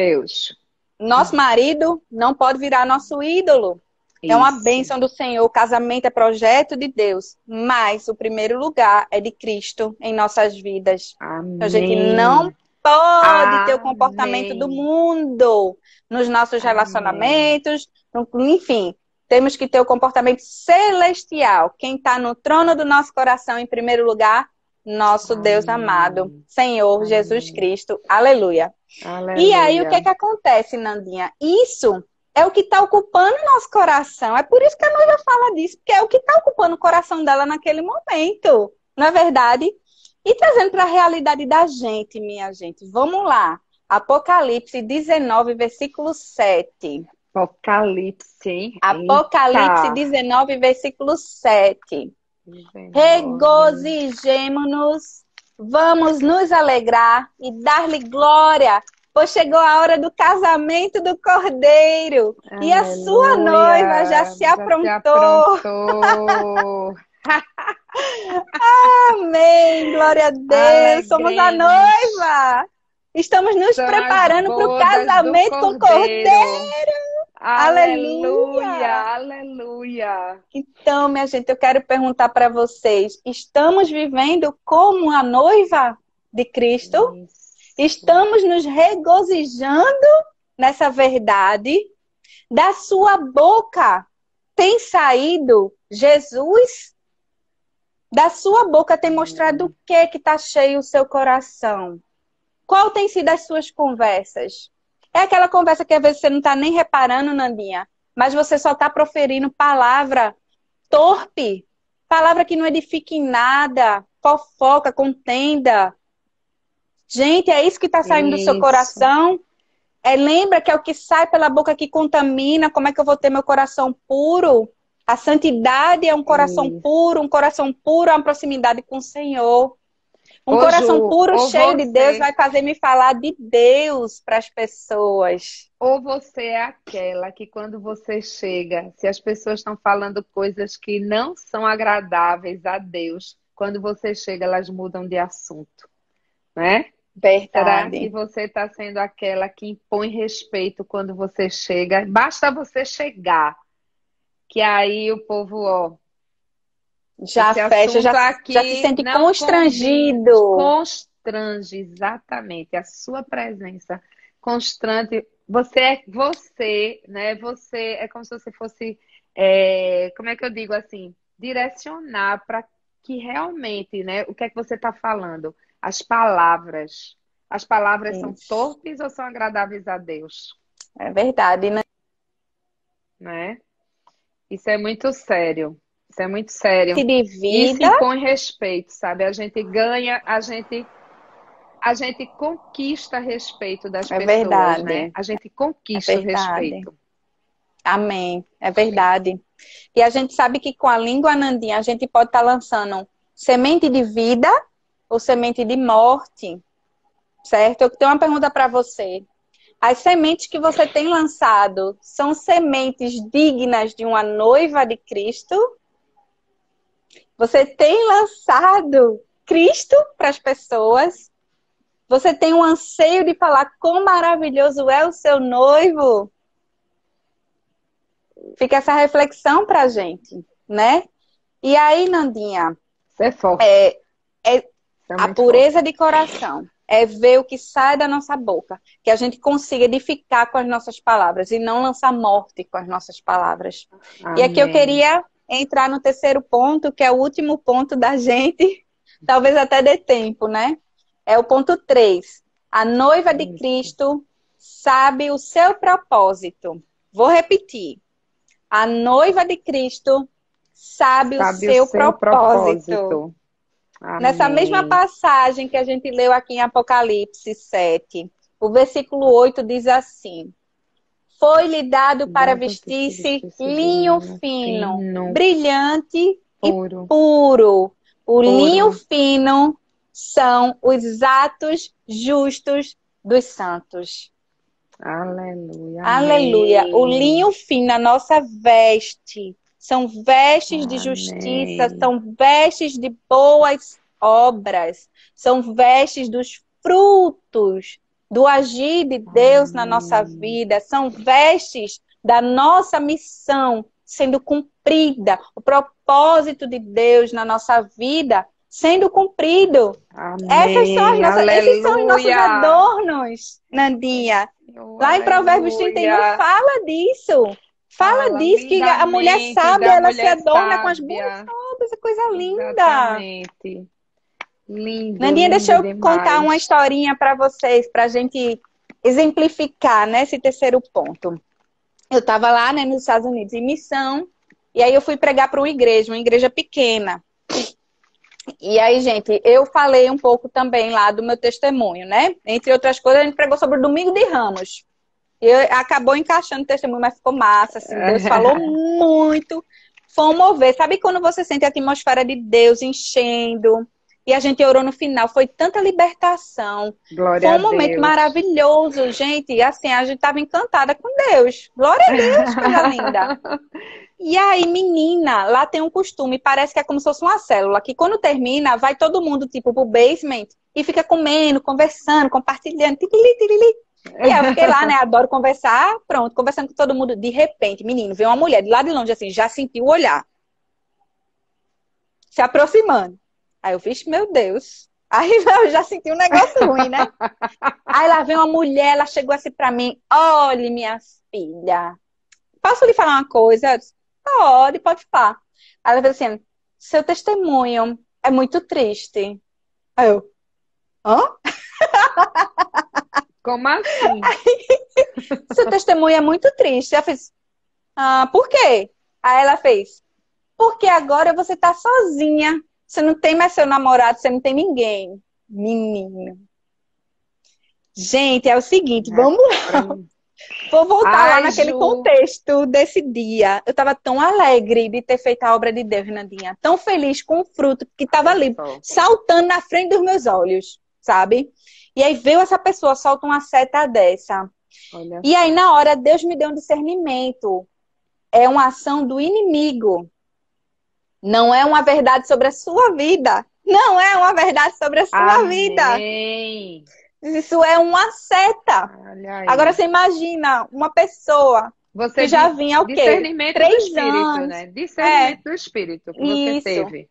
Nosso marido não pode virar nosso ídolo. Isso. É uma bênção do Senhor. O casamento é projeto de Deus. Mas o primeiro lugar é de Cristo em nossas vidas. Amém. A gente não pode ter o comportamento do mundo nos nossos relacionamentos. Enfim, temos que ter o comportamento celestial. Quem está no trono do nosso coração, em primeiro lugar, nosso Deus amado, Amém. Senhor Jesus Amém. Cristo. Aleluia. E aí, o que é Aleluia. que acontece, Nandinha? Isso é o que está ocupando o nosso coração. É por isso que a noiva fala disso, porque é o que está ocupando o coração dela naquele momento. Não é verdade? E trazendo para a realidade da gente, minha gente. Vamos lá. Apocalipse 19, versículo 7. Apocalipse, hein? Apocalipse Eita. 19, versículo 7. 19. Regozijemo-nos, vamos nos alegrar e dar-lhe glória, pois chegou a hora do casamento do Cordeiro e a sua noiva já Aleluia. se Já se aprontou. aprontou. Amém, glória a Deus, somos a Alegremos. noiva. Estamos nos São as preparando para o bodas do casamento com o Cordeiro. Cordeiro. Aleluia, Aleluia. aleluia. Então, minha gente, eu quero perguntar para vocês: estamos vivendo como a noiva de Cristo? Isso. Estamos nos regozijando nessa verdade? Da sua boca tem saído Jesus? Da sua boca tem mostrado o que está cheio o seu coração? Qual tem sido as suas conversas? É aquela conversa que às vezes você não está nem reparando, Nandinha, mas você só está proferindo palavra torpe, palavra que não edifica em nada, fofoca, contenda. Gente, é isso que está saindo do seu Isso. coração? Lembra que é o que sai pela boca que contamina. Como é que eu vou ter meu coração puro? A santidade é um coração puro é uma proximidade com o Senhor. Um Ô, coração Ju, puro, ou cheio de Deus, você, vai fazer me falar de Deus para as pessoas. ou você é aquela que quando você chega, se as pessoas estão falando coisas que não são agradáveis a Deus, quando você chega, elas mudam de assunto, né? Será que Verdade. você está sendo aquela que impõe respeito quando você chega? Basta você chegar, que aí o povo, ó, Já esse fecha, assunto já se aqui sente não condiz, constrangido. constrange exatamente a sua presença constante. Você é você, né? Você é como se você fosse, como é que eu digo assim, direcionar para que realmente, né? O que é que você está falando? As palavras. As palavras são Isso. torpes ou são agradáveis a Deus, É verdade, né? né? Isso é muito sério. Isso é muito sério. De Isso vida, impõe respeito, sabe? A gente ganha, a gente conquista respeito das é pessoas, né? verdade. A gente É conquista o verdade. respeito. Amém. É verdade. E a gente sabe que com a língua Nandinha a gente pode estar lançando semente de vida ou semente de morte, certo? Eu tenho uma pergunta para você. As sementes que você tem lançado são sementes dignas de uma noiva de Cristo? Você tem lançado Cristo para as pessoas? Você tem um anseio de falar quão maravilhoso é o seu noivo? Fica essa reflexão para a gente, né? E aí, Nandinha, Isso é forte. é, é Isso é a muito forte. pureza de coração. É ver o que sai da nossa boca. Que a gente consiga edificar com as nossas palavras e não lançar morte com as nossas palavras. E aqui eu Amém. queria entrar no terceiro ponto, que é o último ponto da gente. Talvez até dê tempo, né? É o ponto 3. A noiva de Isso. Cristo sabe o seu propósito. Vou repetir. A noiva de Cristo sabe o Sabe o seu seu propósito. propósito. Nessa mesma Amém. passagem que a gente leu aqui em Apocalipse 7, o versículo 8 diz assim: Foi-lhe dado para Dado vestir-se de linho linho fino, fino, brilhante e puro, puro. O linho puro. fino são os atos justos dos santos. Aleluia. Aleluia. O Amém. linho fino, a nossa veste, são vestes de justiça, Amém. são vestes de boas obras, são vestes dos frutos do agir de Deus na nossa Amém. vida, são vestes da nossa missão sendo cumprida, o propósito de Deus na nossa vida sendo cumprido. Amém. Esses são os nossos Aleluia. adornos, Nandinha. Senhor, Lá em Provérbios 31 aleluia. fala disso. Fala Fala disso, que a mulher lindamente sábia, da ela se mulher adorna com as boas sábia. obras, é coisa linda. Exatamente. Lindo, Nandinha, deixa lindo eu contar uma demais. historinha para vocês, para a gente exemplificar, né, esse terceiro ponto. Eu estava lá, né, nos Estados Unidos em missão, e aí eu fui pregar para uma igreja pequena. E aí, gente, eu falei um pouco também lá do meu testemunho, né? Entre outras coisas, a gente pregou sobre o Domingo de Ramos. E acabou encaixando o testemunho, mas ficou massa, assim. Deus falou muito. Foi um mover. Sabe quando você sente a atmosfera de Deus enchendo? E a gente orou no final. Foi tanta libertação. Foi Glória a um momento Deus. maravilhoso, gente. E assim, a gente estava encantada com Deus. Glória a Deus, coisa linda. E aí, menina, lá tem um costume, parece que é como se fosse uma célula, que quando termina, vai todo mundo, tipo, pro basement e fica comendo, conversando, compartilhando, tirili, tirili. E aí eu fiquei lá, né, adoro conversar, pronto, conversando com todo mundo. De repente, menino, veio uma mulher de lá de longe, assim, já sentiu o olhar, se aproximando. Aí eu fiz, meu Deus. Aí eu já senti um negócio ruim, né? Aí lá vem uma mulher, ela chegou assim pra mim, olhe, minha filha, posso lhe falar uma coisa? Eu disse, pode falar. Aí ela falou assim, seu testemunho é muito triste. Aí eu, hã? Como assim? Seu testemunho é muito triste. Ela fez, por quê? Aí ela fez, porque agora você tá sozinha. Você não tem mais seu namorado, você não tem ninguém. Menino. Gente, é o seguinte, vamos lá. Vou voltar lá Ai, naquele Ju. contexto desse dia. Eu estava tão alegre de ter feito a obra de Deus, Nandinha. Tão feliz com o fruto que estava Olha ali, só. saltando na frente dos meus olhos, sabe? E aí veio essa pessoa, solta uma seta dessa. Olha E aí, só. na hora, Deus me deu um discernimento. É uma ação do inimigo. Não é uma verdade sobre a sua vida. Não é uma verdade sobre a sua vida. Amém. Isso é uma seta. Olha Agora aí. você imagina uma pessoa que Você já vinha o quê? discernimento do 3 espírito, anos. né? É, Discernimento do espírito que você isso. teve.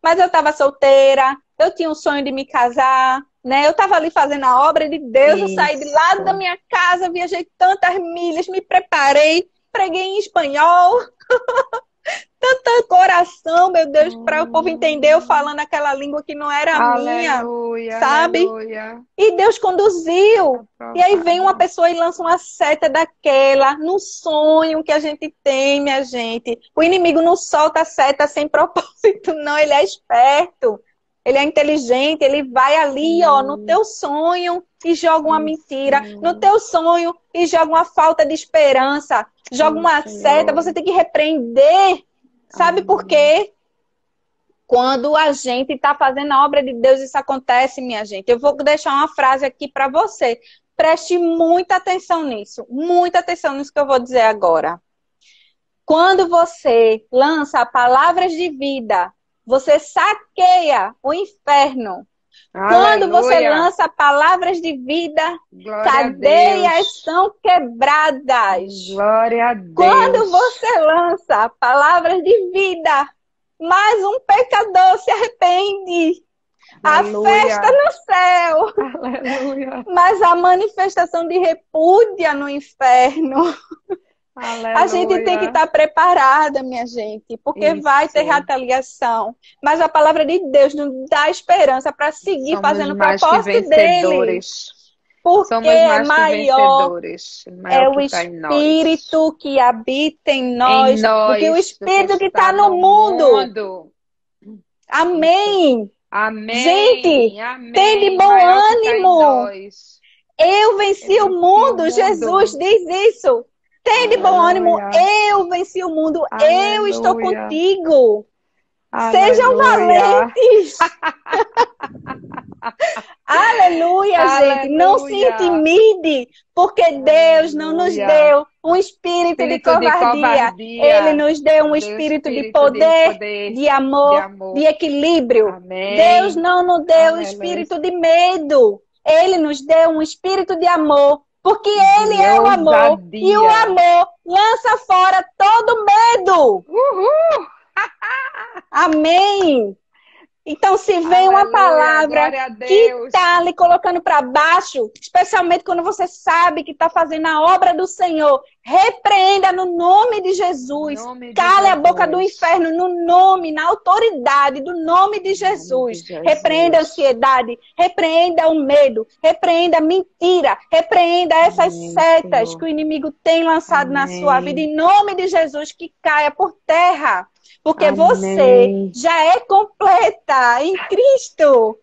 Mas eu estava solteira, eu tinha um sonho de me casar, né? Eu estava ali fazendo a obra de Deus, eu saí de lá da Isso. minha casa, viajei tantas milhas, me preparei, preguei em espanhol, tanto coração, meu Deus, para o povo entender eu falando aquela língua que não era a minha, Aleluia, sabe? aleluia. E Deus conduziu. E aí vem uma Aprovado. pessoa e lança uma seta daquela, no sonho que a gente tem, minha gente. O inimigo não solta a seta sem propósito, não. Ele é esperto. Ele é inteligente. Ele vai ali, ó, no teu sonho e joga uma Sim, mentira. No Senhor. teu sonho e joga uma falta de esperança. Joga Sim, uma seta. Você Senhor. tem que repreender. Sabe por Amém. quê? Quando a gente está fazendo a obra de Deus, isso acontece, minha gente. Eu vou deixar uma frase aqui para você. Preste muita atenção nisso que eu vou dizer agora. Quando você lança palavras de vida, você saqueia o inferno. Quando você Aleluia. lança palavras de vida, Glória a cadeias Deus. são quebradas. Glória a Quando Deus. você lança palavras de vida, mais um pecador se arrepende. A festa Aleluia. no céu, Aleluia. mas a manifestação de repúdia no inferno. A gente tem que Aleluia. estar preparada, minha gente, porque vai ter Isso. retaliação. Mas a palavra de Deus nos dá esperança para seguir Somos fazendo o mais que propósito dele, vencedores. porque Somos é mais que maior. vencedores. O maior É o que está em nós. Espírito que habita em Em nós do que o nós, do que Espírito que está está no no mundo. mundo. Isso. Amém. Gente, Amém. tem de Amém. bom Maior que está em ânimo. nós. Eu Eu venci o venci o mundo. Jesus mundo. diz isso. Tem de bom ânimo. Aleluia. Eu venci o mundo. Eu estou Aleluia. contigo. Sejam Aleluia. valentes. Aleluia, gente. Não se Aleluia. intimide, porque Deus não nos Aleluia. deu um espírito de Espírito de covardia. Ele covardia. nos deu um Deu espírito de espírito de poder, poder, de de amor, de amor. equilíbrio. Deus Amém. não nos deu um Aleluia. espírito de medo. Ele nos deu um espírito de amor, porque Ele De é o amor. E o ousadia. amor lança fora todo medo. Uhul! Amém. Então, se vem uma Aleluia, palavra glória a que Deus. está lhe colocando para baixo, especialmente quando você sabe que está fazendo a obra do Senhor, repreenda no nome de Em Jesus. nome de Cale a boca do Jesus. inferno no nome, na autoridade do nome de Em nome de Jesus. Repreenda a Jesus. ansiedade, repreenda o medo, repreenda a mentira, repreenda essas Amém, setas que Senhor. o inimigo tem lançado na sua vida. Amém. Em nome de Jesus, que caia por terra. Porque você Amém. já é completa em Cristo.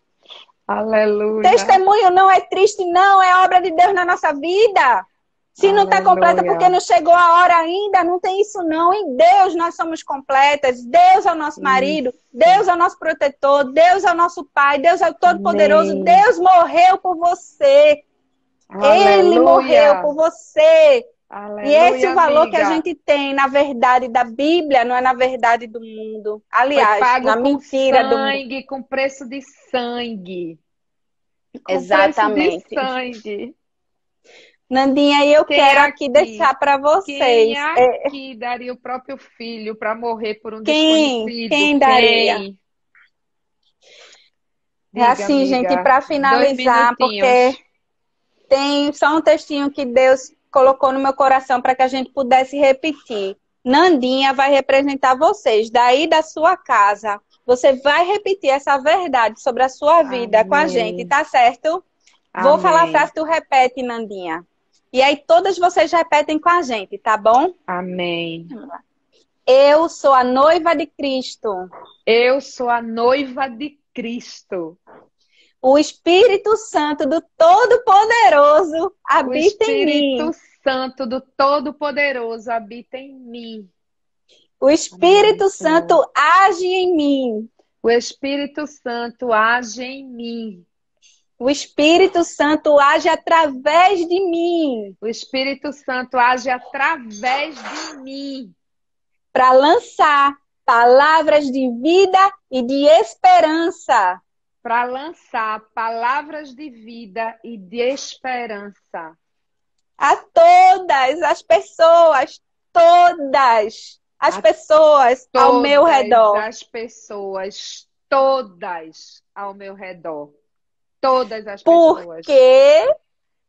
Aleluia. Testemunho não é triste, não. É obra de Deus na nossa vida. Se não está completa porque Aleluia. não chegou a hora ainda, não tem isso não. Em Deus nós somos completas. Deus é o nosso marido. Isso. Deus é o nosso protetor. Deus é o nosso Pai. Deus é o Todo-Poderoso. Amém. Deus morreu por você. Ele morreu Aleluia. por você. E esse é Aleluia, o valor que a amiga. gente tem na verdade da Bíblia, não é na verdade do mundo. Foi Aliás, pago na com mentira do mundo. sangue, com preço de sangue. Com preço de Exatamente. sangue. Nandinha, e eu Quem quero aqui aqui, deixar para quem vocês. aqui daria o próprio filho para morrer por um Quem? desconhecido? Quem daria? Quem? É Diga, assim, gente, amiga. para 2 finalizar, porque minutinhos. tem só um textinho que Deus colocou no meu coração para que a gente pudesse repetir. Nandinha vai representar vocês, daí da sua casa. Você vai repetir essa verdade sobre a sua vida com a gente, Amém. tá certo? Vou falar a Amém. frase, tu repete, Nandinha. E aí todas vocês repetem com a gente, tá bom? Amém. Eu sou a noiva de Cristo. Eu sou a noiva de Cristo. O Espírito Santo do Todo-Poderoso O habita em Espírito mim. Santo do Todo-Poderoso habita em mim. O Amém, Espírito Senhor. Santo age em mim. O Espírito Santo age em mim. O Espírito Santo age através de mim O Espírito Santo age através de mim para lançar palavras de vida e de esperança para lançar palavras de vida e de esperança a todas as pessoas, todas as a pessoas ao meu todas redor. as pessoas, todas ao meu redor. Todas as pessoas. Porque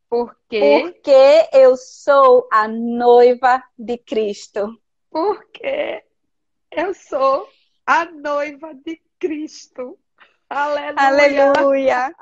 Porque eu sou a noiva de Cristo. Porque eu sou a noiva de Cristo. Aleluia! Aleluia!